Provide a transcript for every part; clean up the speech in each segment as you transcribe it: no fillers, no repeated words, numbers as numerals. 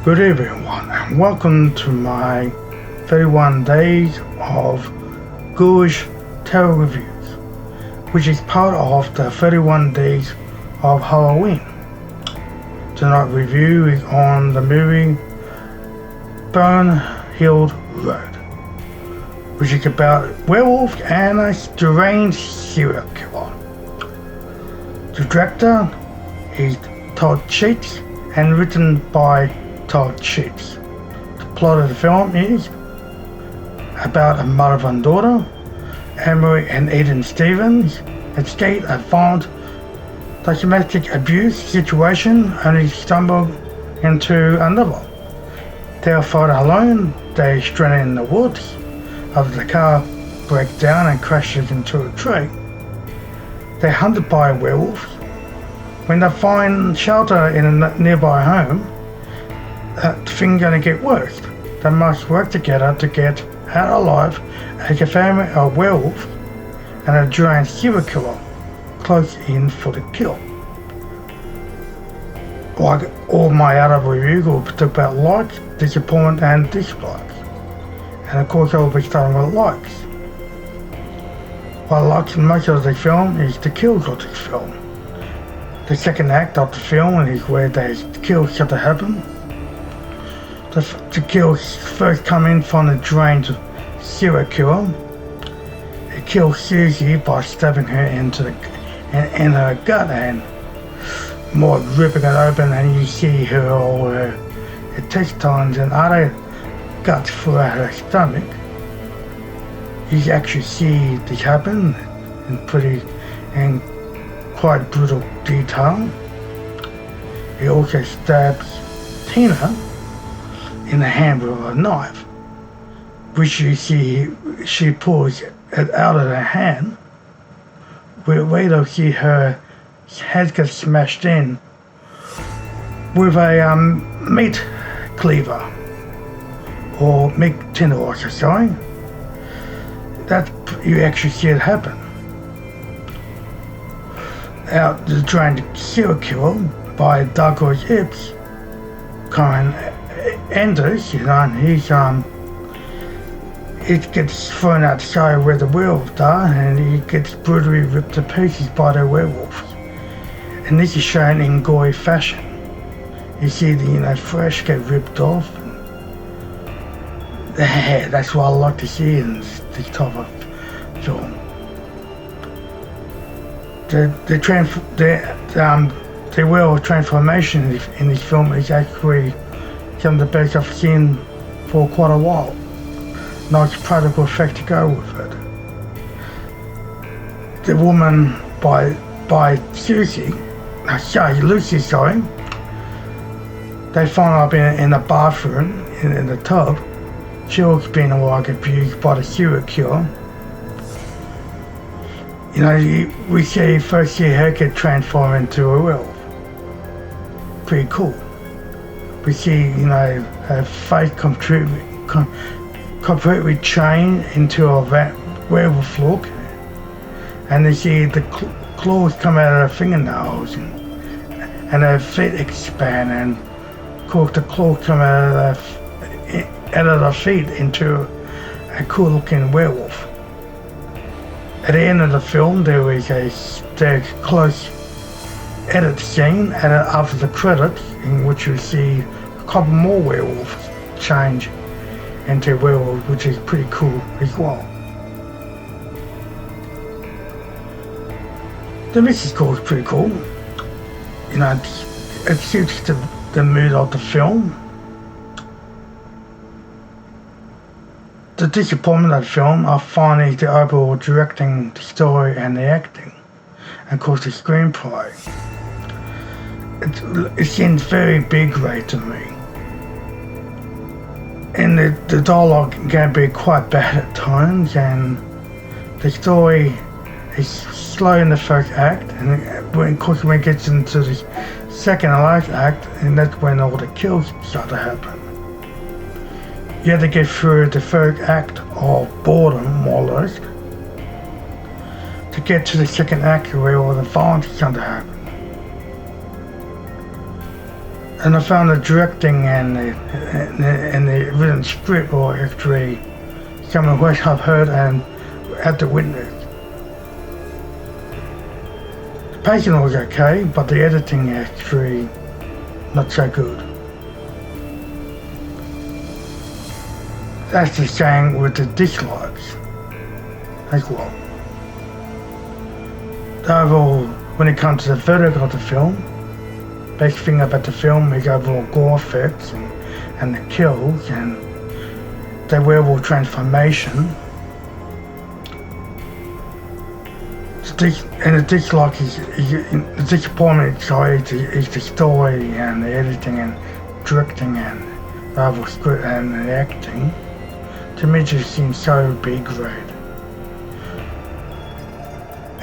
Good evening everyone and welcome to my 31 days of Ghoulish Terror Reviews, which is part of the 31 days of Halloween. Tonight's review is on the movie Bonehill Road, which is about werewolves and a strange serial killer. The director is Todd Sheets and written by Todd Sheets. The plot of the film is about a mother and daughter, Emery and Eden Stevens, escape a violent domestic abuse situation only stumble into another. Terrified alone, they stranded in the woods after the car breaks down and crashes into a tree. They're hunted by werewolves. When they find shelter in a nearby home, things gonna get worse. They must work together to get out alive as a family of werewolves and a giant serial killer close in for the kill. Like all my other reviews, we'll talk about likes, disappointment and dislikes. And of course I'll be starting with likes. What I like most of the film is the kills of this film. The second act of the film is where the kills start to happen. The kills first come in from the drained serial killer. It kills Susie by stabbing her in her gut and more ripping it open, and you see all her intestines and other guts throughout her stomach. You actually see this happen in quite brutal detail. He also stabs Tina in the hand with a knife, which you see she pulls it out of her hand. We later see her head get smashed in with a meat cleaver or meat tenderizer, sorry. That you actually see it happen. Out the drained serial killer by Douglas Epps, Cohen enters, and he gets thrown outside where the werewolves are, and he gets brutally ripped to pieces by the werewolves. And this is shown in gory fashion. You see the flesh get ripped off. That's what I like to see in this type of film. The werewolf transformation in this film is actually some of the best I've seen for quite a while. Nice practical effect to go with it. The woman by Lucy, they find her in the bathroom in the tub. She was being abused by the serial killer. We first see her get transformed into a werewolf. Pretty cool. We see, her face completely changed into a werewolf look, and they see the claws come out of her fingernails, and her feet expand, and of course the claws come out of her feet into a cool looking werewolf. At the end of the film, there is a close edit scene after the credits, in which you see a couple more werewolves change into werewolves, which is pretty cool as well. The musical is pretty cool. It suits the mood of the film. The disappointment of the film I find is the overall directing, the story and the acting, and of course the screenplay. It seems very B-grade to me, and the dialogue can be quite bad at times, and the story is slow in the first act, and when it gets into the second and last act, and that's when all the kills start to happen. You have to get through the first act of boredom, more or less, to get to the second act where all the violence is going to happen. And I found the directing and the written script were actually some of what I've heard and had to witness. The pacing was okay, but the editing actually not so good. That's the same with the dislikes as well. Overall, when it comes to the verdict of the film, best thing about the film is overall gore effects and the kills and the werewolf transformation. And the dislike is the disappointment is the story and the editing and directing and the overall script and the acting. To me, it just seems so B-grade.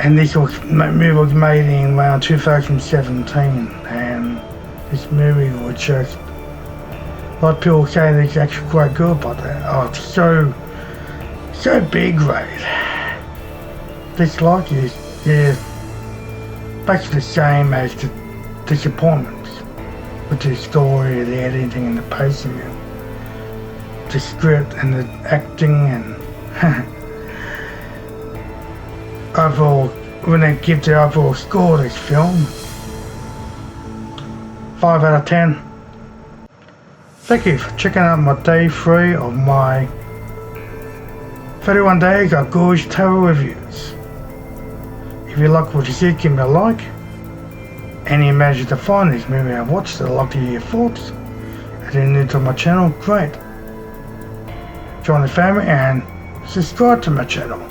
And this movie was made in around 2017, and this movie was just, a lot of people say it's actually quite good, but it's so B-grade. Dislike is basically the same as the disappointments with the story, the editing and the pacing and the script and the acting and overall, when I give the overall score to this film, 5 out of 10. Thank you for checking out my day 3 of my 31 days of Ghoulish Terror reviews. If you like what you see, give me a like. Any you manage to find this movie I've watched, I'd love to hear your thoughts. If you're new to my channel, great. Join the family and subscribe to my channel.